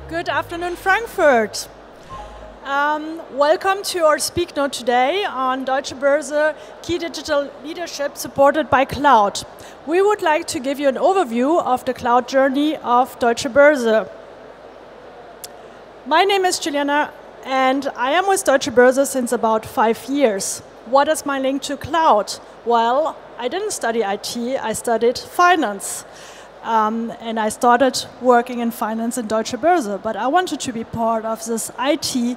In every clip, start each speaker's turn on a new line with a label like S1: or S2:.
S1: Good afternoon, Frankfurt. Welcome to our speak note today on Deutsche Börse Key Digital Leadership supported by Cloud. We would like to give you an overview of the cloud journey of Deutsche Börse. My name is Juliana and I am with Deutsche Börse since about 5 years. What is my link to cloud? Well, I didn't study IT, I studied finance. And I started working in finance in Deutsche Börse, but I wanted to be part of this IT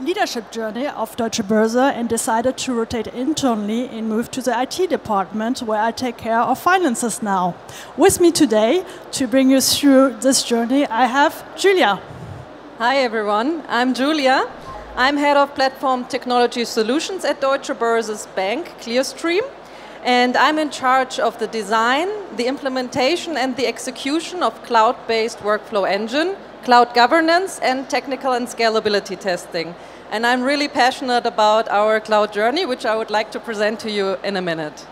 S1: leadership journey of Deutsche Börse and decided to rotate internally and move to the IT department where I take care of finances now. With me today to bring you through this journey, I have Julia.
S2: Hi everyone, I'm Julia. I'm Head of Platform Technology Solutions at Deutsche Börse's bank, Clearstream. And I'm in charge of the design, the implementation and the execution of cloud-based workflow engine, cloud governance and technical and scalability testing. And I'm really passionate about our cloud journey, which I would like to present to you in a minute.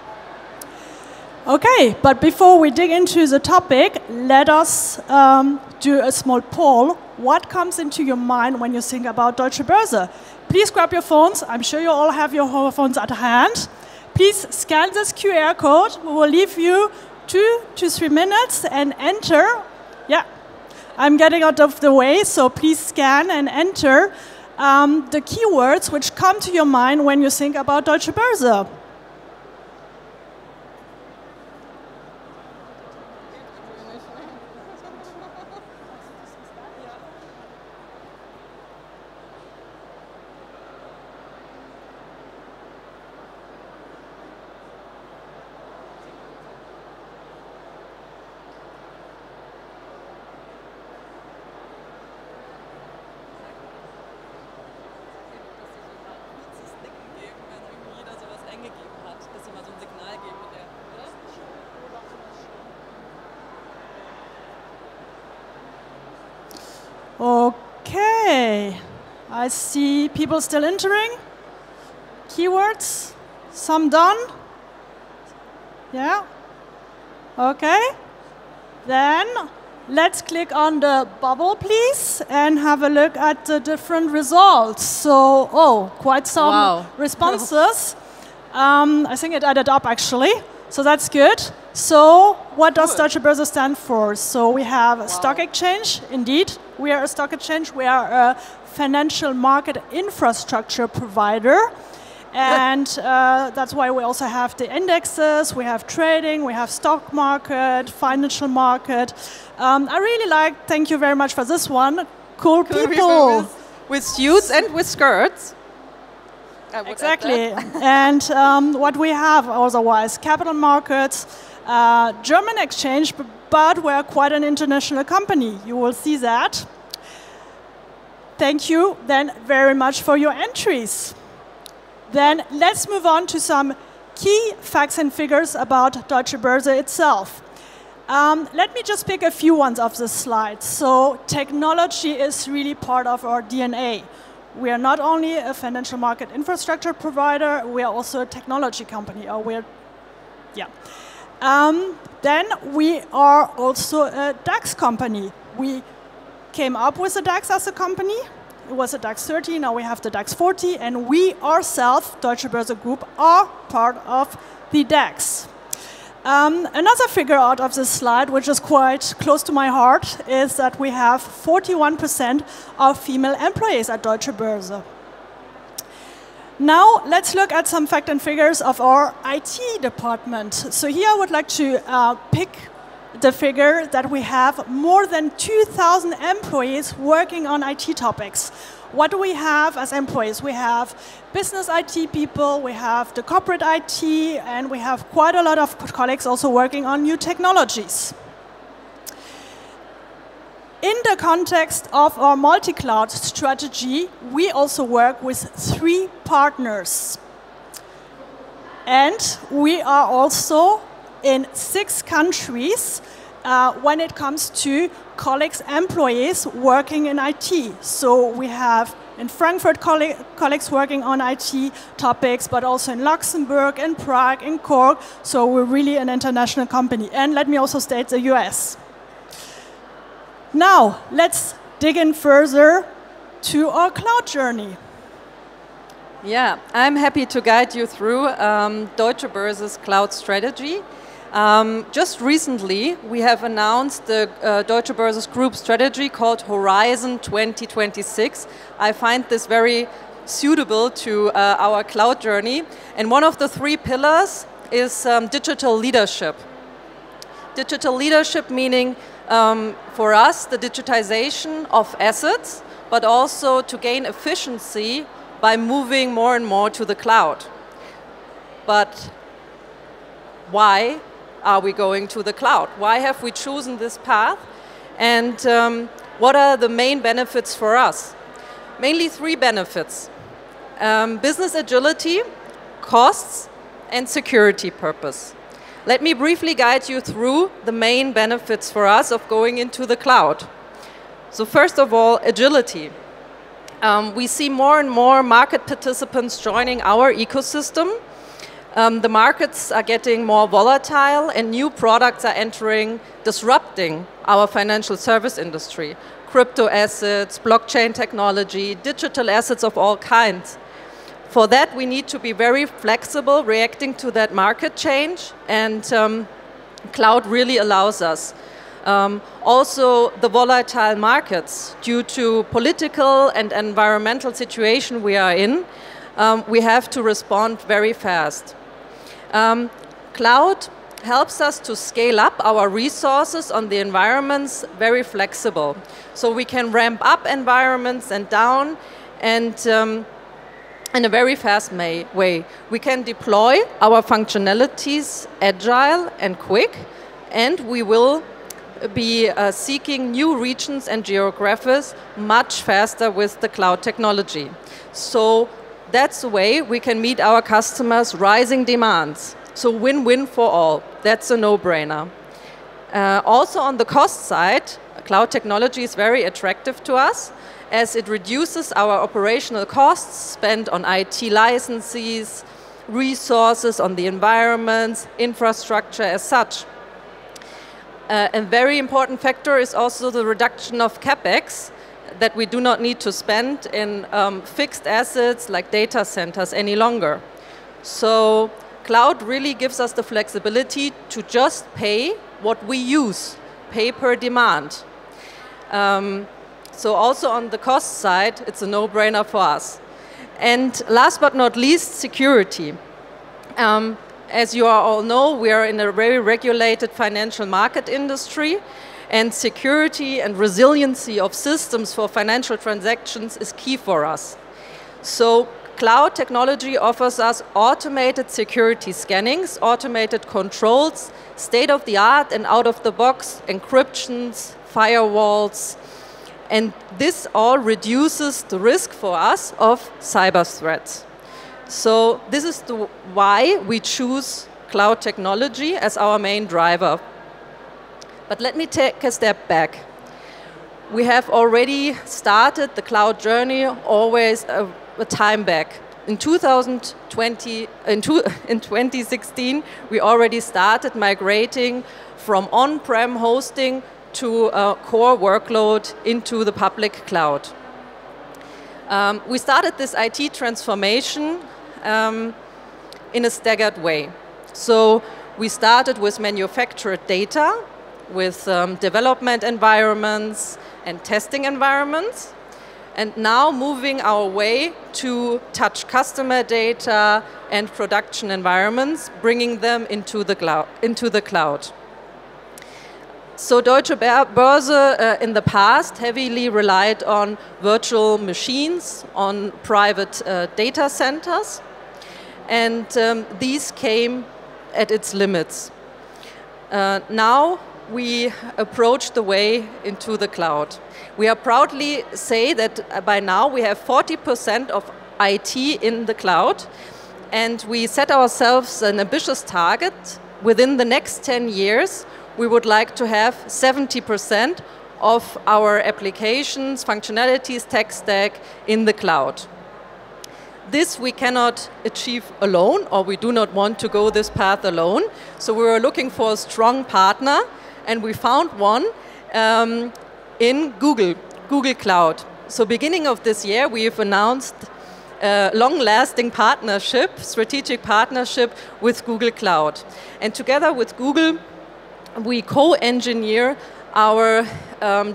S1: Okay, but before we dig into the topic, let us do a small poll. What comes into your mind when you think about Deutsche Börse? Please grab your phones. I'm sure you all have your phones at hand. Please scan this QR code. We will leave you 2 to 3 minutes and enter. Yeah, I'm getting out of the way, so please scan and enter the keywords which come to your mind when you think about Deutsche Börse. Okay, I see people still entering. Keywords, some done. Yeah, okay. Then let's click on the bubble, please, and have a look at the different results. So, quite some responses. I think it added up actually, so that's good. So, what does Deutsche Börse stand for? So, we have a stock exchange, indeed. We are a stock exchange. We are a financial market infrastructure provider. And that's why we also have the indexes, we have trading, we have stock market, financial market. I really thank you very much for this one. Cool people.
S2: With suits and with skirts.
S1: Exactly. And what we have otherwise, capital markets, German exchange, but we're quite an international company. You will see that. Thank you then very much for your entries. Then let's move on to some key facts and figures about Deutsche Börse itself. Let me just pick a few ones off this slide. So technology is really part of our DNA. We are not only a financial market infrastructure provider, we are also a technology company. Then we are also a DAX company. We came up with the DAX as a company. It was a DAX 30, now we have the DAX 40, and we ourselves, Deutsche Börse Group, are part of the DAX. Another figure out of this slide, which is quite close to my heart, is that we have 41% of female employees at Deutsche Börse. Now, let's look at some facts and figures of our IT department. So here I would like to pick the figure that we have more than 2,000 employees working on IT topics. What do we have as employees? We have business IT people, we have the corporate IT, and we have quite a lot of colleagues also working on new technologies. In the context of our multi-cloud strategy, we also work with 3 partners. And we are also in 6 countries when it comes to colleagues, employees working in IT. So we have in Frankfurt colleagues working on IT topics, but also in Luxembourg, in Prague, in Cork. So we're really an international company. And let me also state the US. Now, let's dig in further to our cloud journey.
S2: Yeah, I'm happy to guide you through Deutsche Börse's cloud strategy. Just recently, we have announced the Deutsche Börse's group strategy called Horizon 2026. I find this very suitable to our cloud journey. And one of the 3 pillars is digital leadership. Digital leadership meaning, for us, the digitization of assets, but also to gain efficiency by moving more and more to the cloud. But why are we going to the cloud? Why have we chosen this path? And what are the main benefits for us? Mainly 3 benefits. Business agility, costs, and security purpose. Let me briefly guide you through the main benefits for us of going into the cloud. So first of all, agility. We see more and more market participants joining our ecosystem. The markets are getting more volatile and new products are entering, disrupting our financial service industry. Crypto assets, blockchain technology, digital assets of all kinds. For that, we need to be very flexible, reacting to that market change, and cloud really allows us. Also, the volatile markets, due to political and environmental situation we are in, we have to respond very fast. Cloud helps us to scale up our resources on the environments very flexible. So we can ramp up environments and down, and in a very fast way. We can deploy our functionalities agile and quick, and we will be seeking new regions and geographies much faster with the cloud technology. So that's the way we can meet our customers' rising demands. So win-win for all. That's a no-brainer. Also on the cost side, cloud technology is very attractive to us as it reduces our operational costs spent on IT licenses, resources on the environments, infrastructure as such. A very important factor is also the reduction of CapEx that we do not need to spend in fixed assets like data centers any longer. So cloud really gives us the flexibility to just pay what we use, pay per demand. So also on the cost side, it's a no-brainer for us. And last but not least, security. As you all know, we are in a very regulated financial market industry, and security and resiliency of systems for financial transactions is key for us. So cloud technology offers us automated security scannings, automated controls, state-of-the-art and out-of-the-box encryptions, firewalls, and this all reduces the risk for us of cyber threats. So this is why we choose cloud technology as our main driver. But let me take a step back. We have already started the cloud journey always a time back. In 2016, we already started migrating from on-prem hosting to a core workload into the public cloud. We started this IT transformation in a staggered way. So we started with manufactured data, with development environments and testing environments, and now moving our way to touch customer data and production environments, bringing them into the cloud. So Deutsche Börse in the past heavily relied on virtual machines, on private data centers, and these came at its limits. Now we approach the way into the cloud. We are proudly say that by now we have 40% of IT in the cloud, and we set ourselves an ambitious target. Within the next 10 years, we would like to have 70% of our applications, functionalities, tech stack in the cloud. This we cannot achieve alone, or we do not want to go this path alone. So we were looking for a strong partner, and we found one in Google. Google Cloud. So beginning of this year, we've announced a long-lasting partnership, strategic partnership with Google Cloud. And together with Google, we co-engineer our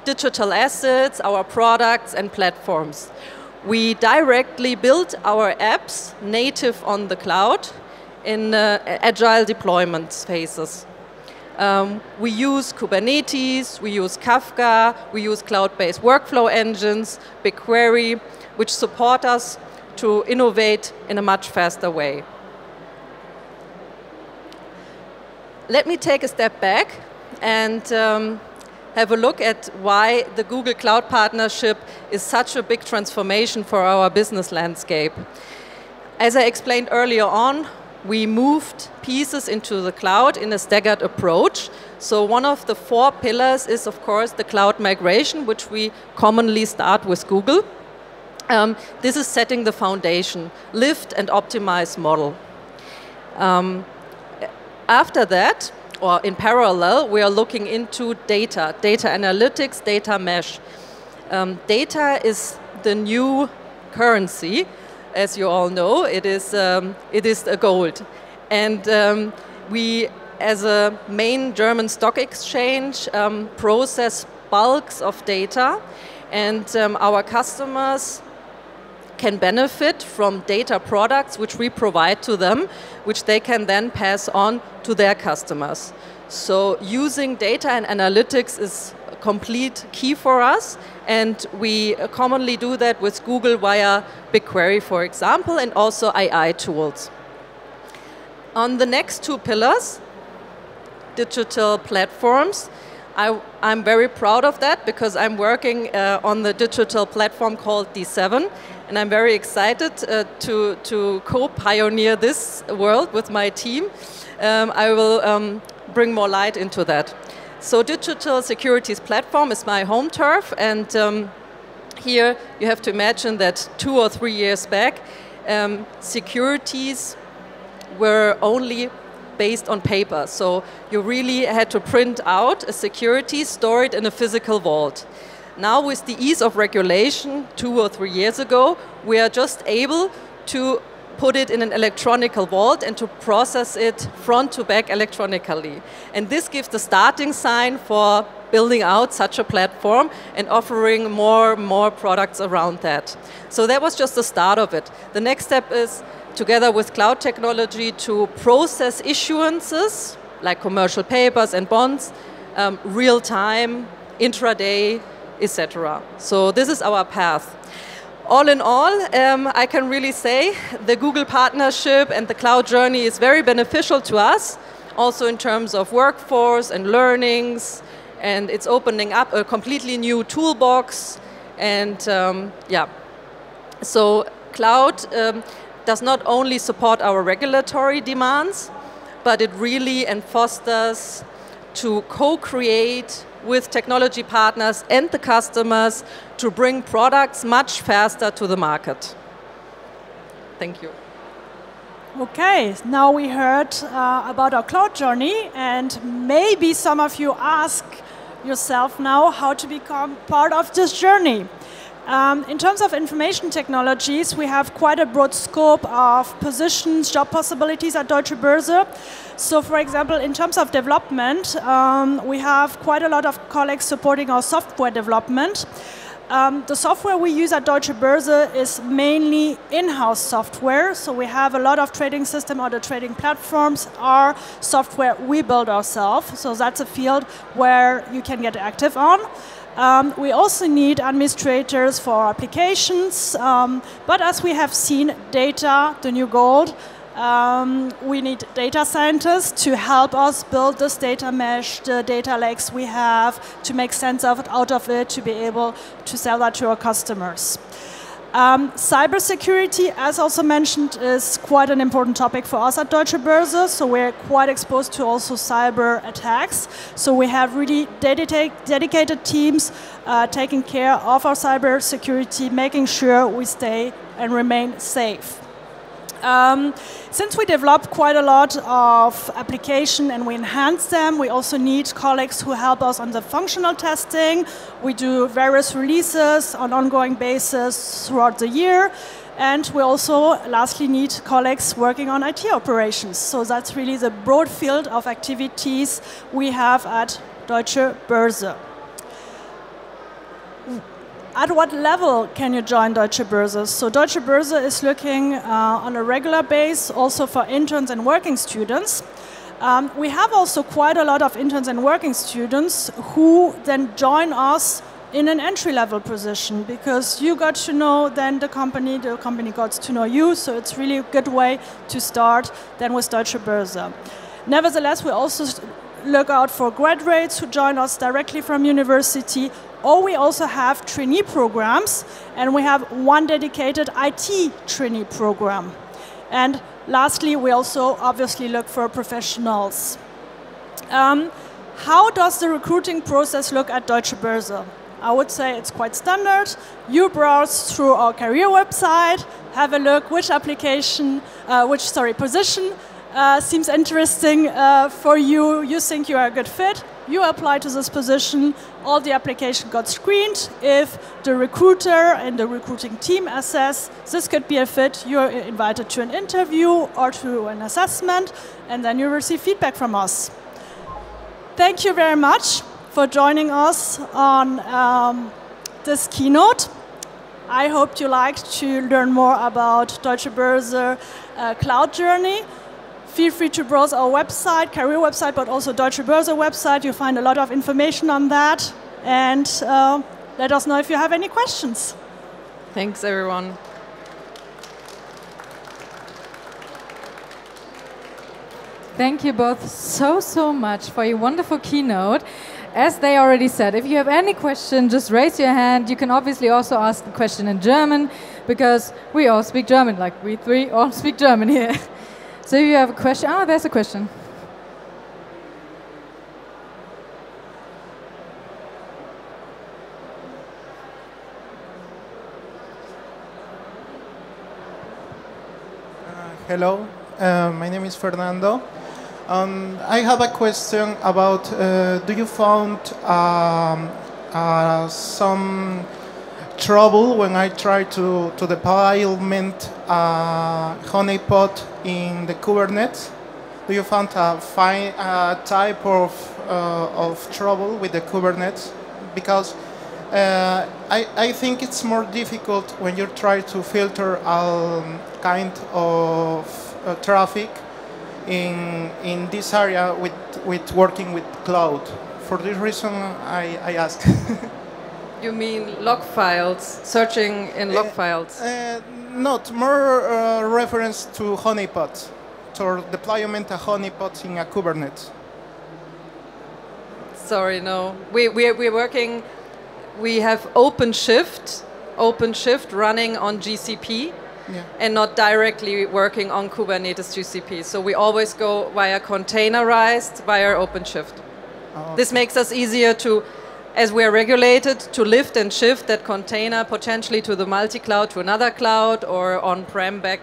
S2: digital assets, our products and platforms. We directly build our apps native on the cloud in agile deployment phases. We use Kubernetes, we use Kafka, we use cloud-based workflow engines, BigQuery, which support us to innovate in a much faster way. Let me take a step back and have a look at why the Google Cloud partnership is such a big transformation for our business landscape. As I explained earlier on, we moved pieces into the cloud in a staggered approach. So one of the 4 pillars is, of course, the cloud migration, which we commonly start with Google. This is setting the foundation, lift and optimize model. After that, or in parallel, we are looking into data analytics, data mesh. Data is the new currency. As you all know, it is a gold. And we, as a main German stock exchange, process bulks of data, and our customers can benefit from data products which we provide to them, which they can then pass on to their customers. So using data and analytics is a complete key for us, and we commonly do that with Google via BigQuery, for example, and also AI tools. On the next 2 pillars, digital platforms, I'm very proud of that because I'm working on the digital platform called D7, and I'm very excited to co-pioneer this world with my team. I will bring more light into that. So digital securities platform is my home turf, and here you have to imagine that 2 or 3 years back, securities were only based on paper. So you really had to print out a security, store it in a physical vault. Now with the ease of regulation 2 or 3 years ago, we are just able to put it in an electronic vault and to process it front to back electronically. And this gives the starting sign for building out such a platform and offering more products around that. So that was just the start of it. The next step is, together with cloud technology, to process issuances, like commercial papers and bonds, real time, intraday, etc. So this is our path. All in all, I can really say the Google partnership and the cloud journey is very beneficial to us, also in terms of workforce and learnings, and it's opening up a completely new toolbox. And yeah, so cloud does not only support our regulatory demands, but it really fosters to co-create with technology partners and the customers to bring products much faster to the market. Thank you.
S1: Okay, now we heard about our cloud journey, and maybe some of you ask yourself now how to become part of this journey. In terms of information technologies, we have quite a broad scope of positions, job possibilities at Deutsche Börse. So, for example, in terms of development, we have quite a lot of colleagues supporting our software development. The software we use at Deutsche Börse is mainly in-house software. So we have a lot of trading system or the trading platforms are software we build ourselves. So that's a field where you can get active on. We also need administrators for applications, but as we have seen, data, the new gold, we need data scientists to help us build this data mesh, the data lakes we have, to make sense out of it, to be able to sell that to our customers. Cybersecurity, as also mentioned, is quite an important topic for us at Deutsche Börse, so we're quite exposed to also cyber attacks. So we have really dedicated teams taking care of our cybersecurity, making sure we stay and remain safe. Since we developed quite a lot of application and we enhance them, we also need colleagues who help us on the functional testing. We do various releases on an ongoing basis throughout the year. And we also, lastly, need colleagues working on IT operations. So that's really the broad field of activities we have at Deutsche Börse. At what level can you join Deutsche Börse? So Deutsche Börse is looking on a regular base also for interns and working students. We have also quite a lot of interns and working students who then join us in an entry-level position because you got to know then the company got to know you, so it's really a good way to start then with Deutsche Börse. Nevertheless, we also look out for graduates who join us directly from university, or we also have trainee programs, and we have one dedicated IT trainee program. And lastly, we also obviously look for professionals. How does the recruiting process look at Deutsche Börse? I would say it's quite standard. You browse through our career website, have a look which position seems interesting for you. You think you are a good fit. You apply to this position. All the application got screened. If the recruiter and the recruiting team assess this could be a fit, you're invited to an interview or to an assessment, and then you receive feedback from us. Thank you very much for joining us on this keynote. I hope you liked to learn more about Deutsche Börse cloud journey. Feel free to browse our website, career website, but also Deutsche Börse website. You'll find a lot of information on that. And let us know if you have any questions.
S2: Thanks, everyone.
S3: Thank you both so much for your wonderful keynote. As they already said, if you have any question, just raise your hand. You can obviously also ask the question in German, because we all speak German, like we three all speak German here. So if you have a question, there's a question.
S4: Hello, my name is Fernando. I have a question about, do you found some trouble when I try to deployment honeypot in the Kubernetes? Do you find a type of trouble with the Kubernetes? Because I think it's more difficult when you try to filter all kind of traffic in this area with working with cloud. For this reason, I ask.
S2: You mean log files, searching in log files?
S4: Not, more reference to honeypots, to deployment of honeypots in a Kubernetes.
S2: Sorry, no. We're working, we have OpenShift running on GCP. Yeah. And not directly working on Kubernetes GCP. So we always go via containerized, via OpenShift. Oh, okay. This makes us easier to, as we are regulated, to lift and shift that container potentially to the multi-cloud, to another cloud, or on-prem back.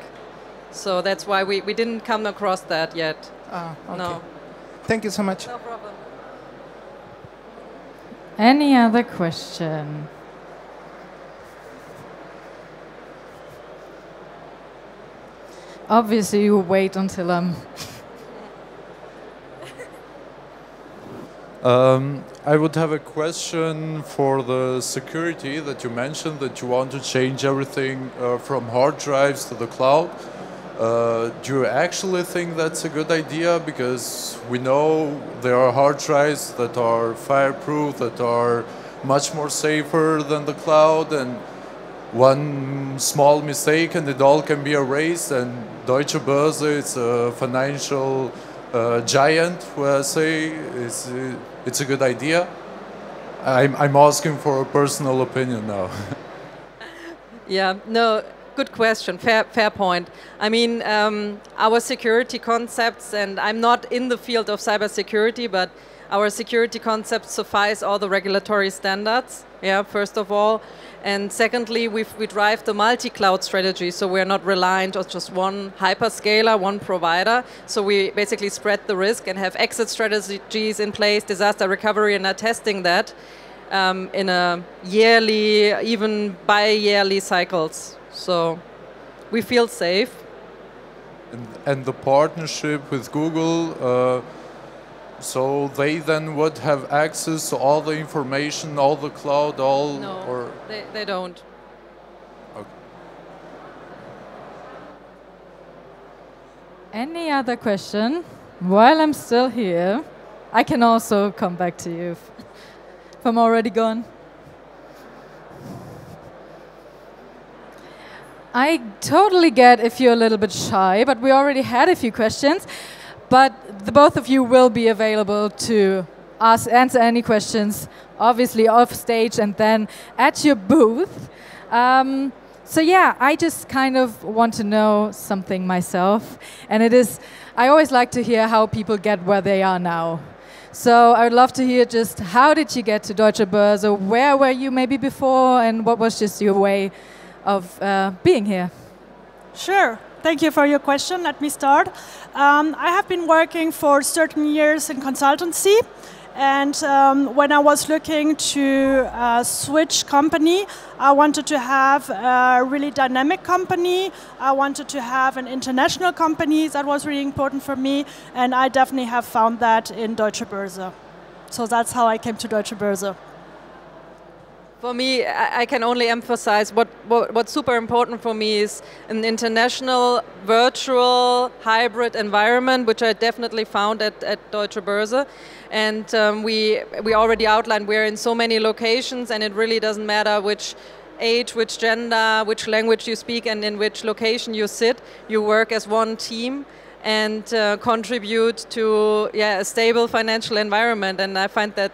S2: So that's why we didn't come across that yet.
S4: Okay.
S2: No.
S4: Thank you so much.
S2: No problem.
S3: Any other question? Obviously, you wait until
S5: I would have a question for the security that you mentioned, that you want to change everything from hard drives to the cloud. Do you actually think that's a good idea? Because we know there are hard drives that are fireproof, that are much more safer than the cloud, and one small mistake and it all can be erased. And Deutsche Börse is a financial giant, where I say it's a good idea. I'm asking for a personal opinion now.
S2: Yeah, no, good question, fair point. I mean, our security concepts, and I'm not in the field of cybersecurity, but our security concepts suffice all the regulatory standards, yeah, first of all. And secondly, we drive the multi-cloud strategy, so we're not reliant on just one hyperscaler, one provider. So we basically spread the risk and have exit strategies in place, disaster recovery, and are testing that in a yearly, even bi-yearly cycles. So we feel safe.
S5: And the partnership with Google, so they then would have access to all the information, all the cloud, all...
S2: No,
S5: or
S2: they don't.
S5: Okay.
S3: Any other question? While I'm still here, I can also come back to you if I'm already gone. I totally get if you're a little bit shy, but we already had a few questions. But the both of you will be available to answer any questions, obviously off stage and then at your booth. So yeah, I just kind of want to know something myself. And it is, I always like to hear how people get where they are now. So I would love to hear just how did you get to Deutsche Börse? Where were you maybe before? And what was just your way of being here?
S1: Sure. Thank you for your question. Let me start. I have been working for certain years in consultancy. And when I was looking to switch company, I wanted to have a really dynamic company. I wanted to have an international company. That was really important for me. And I definitely have found that in Deutsche Börse. So that's how I came to Deutsche Börse.
S2: For me, I can only emphasize what's super important for me is an international, virtual, hybrid environment, which I definitely found at Deutsche Börse. And we already outlined we're in so many locations, and it really doesn't matter which age, which gender, which language you speak, and in which location you sit. You work as one team and contribute to a stable financial environment, and I find that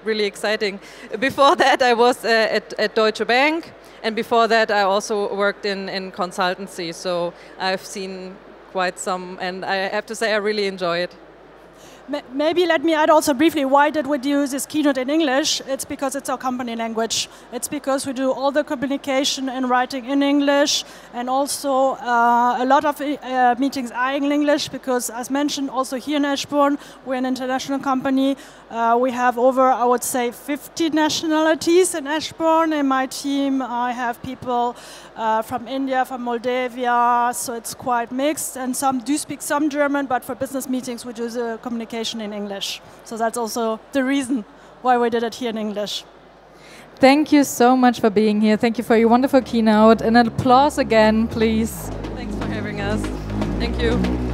S2: really exciting. Before that, I was at Deutsche Bank, and before that, I also worked in consultancy. So I've seen quite some, and I have to say I really enjoy it.
S1: Maybe let me add also briefly, why did we use this keynote in English? It's because it's our company language. It's because we do all the communication and writing in English, and also a lot of meetings are in English because, as mentioned, also here in Eschborn, we're an international company. We have over, I would say, 50 nationalities in Eschborn. In my team, I have people from India, from Moldavia, so it's quite mixed. And some do speak some German, but for business meetings, we do the communication in English. So that's also the reason why we did it here in English.
S3: Thank you so much for being here. Thank you for your wonderful keynote. And an applause again, please.
S2: Thanks for having us. Thank you.